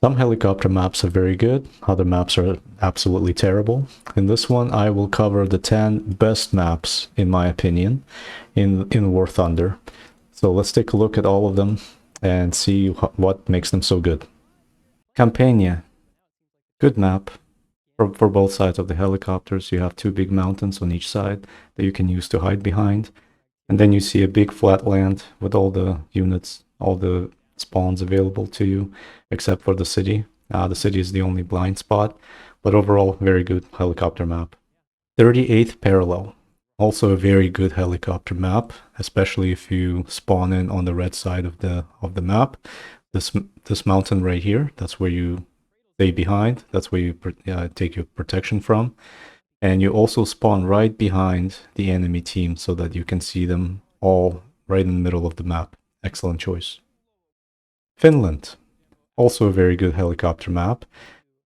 Some helicopter maps are very good, other maps are absolutely terrible. In this one, I will cover the 10 best maps, in my opinion, in War Thunder. So let's take a look at all of them and see what makes them so good. Campania, good map. For both sides of the helicopters, you have two big mountains on each side that you can use to hide behind. And then you see a big flat land with all the units, all the spawns available to you, except for the city. The city is the only blind spot, but overall, very good helicopter map. 38th parallel, also a very good helicopter map, especially if you spawn in on the red side of the map. This mountain right here, that's where you stay behind. That's where you take your protection from. And you also spawn right behind the enemy team so that you can see them all right in the middle of the map. Excellent choice. Finland, also a very good helicopter map.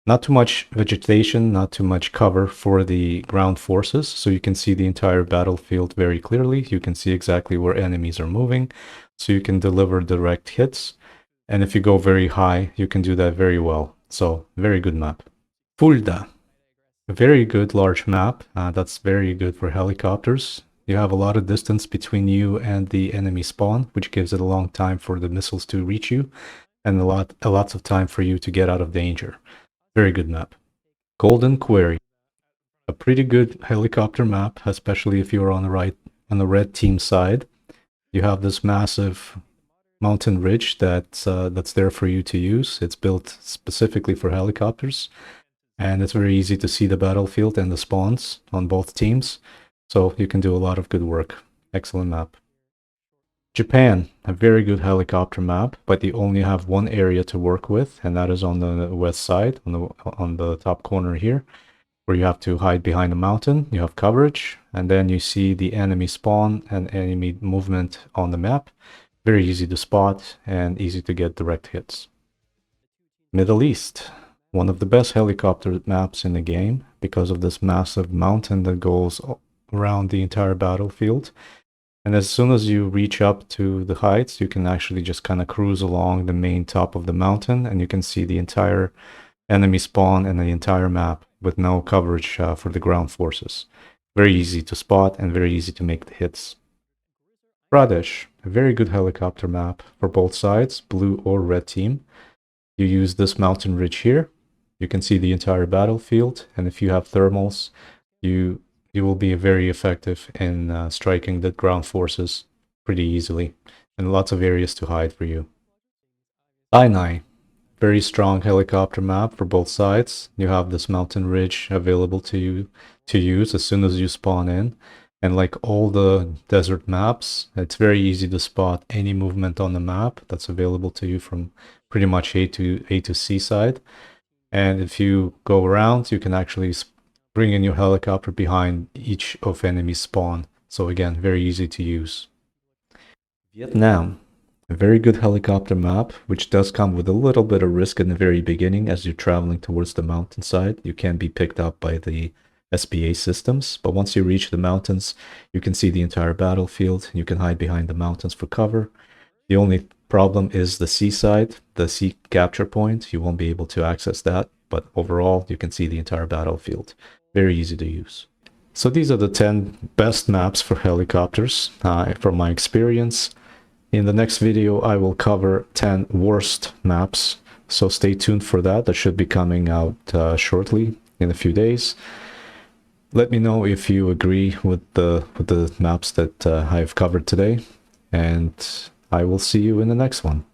Not too much vegetation, not too much cover for the ground forces, so you can see the entire battlefield very clearly. You can see exactly where enemies are moving, so you can deliver direct hits. And if you go very high, you can do that very well. So, very good map. Fulda, a very good large map. That's very good for helicopters. You have a lot of distance between you and the enemy spawn, which gives it a long time for the missiles to reach you, and lots of time for you to get out of danger. Very good map. Golden Quarry, a pretty good helicopter map, especially if you're on the red team side. You have this massive mountain ridge that's there for you to use. It's built specifically for helicopters, and it's very easy to see the battlefield and the spawns on both teams. So you can do a lot of good work. Excellent map. Japan, a very good helicopter map, but you only have one area to work with, and that is on the west side, on the top corner here, where you have to hide behind a mountain. You have coverage, and then you see the enemy spawn and enemy movement on the map. Very easy to spot and easy to get direct hits. Middle East, one of the best helicopter maps in the game because of this massive mountain that goes around the entire battlefield. And as soon as you reach up to the heights, you can actually just kind of cruise along the main top of the mountain, and you can see the entire enemy spawn and the entire map with no coverage for the ground forces. Very easy to spot and very easy to make the hits. Pradesh, a very good helicopter map for both sides, blue or red team. You use this mountain ridge here. You can see the entire battlefield, and if you have thermals, you will be very effective in striking the ground forces pretty easily, and lots of areas to hide for you. Sinai, very strong helicopter map for both sides. You have this mountain ridge available to you to use as soon as you spawn in. And like all the desert maps, it's very easy to spot any movement on the map that's available to you from pretty much A to C side. And if you go around, you can actually bring in your helicopter behind each of enemy's spawn. So again, very easy to use. Vietnam, a very good helicopter map, which does come with a little bit of risk in the very beginning as you're traveling towards the mountainside. You can be picked up by the SBA systems, but once you reach the mountains, you can see the entire battlefield. You can hide behind the mountains for cover. The only problem is the seaside, the sea capture point. You won't be able to access that, but overall, you can see the entire battlefield. Very easy to use. So these are the 10 best maps for helicopters from my experience. In the next video, I will cover 10 worst maps. So stay tuned for that. That should be coming out shortly in a few days. Let me know if you agree with the maps that I have covered today, and I will see you in the next one.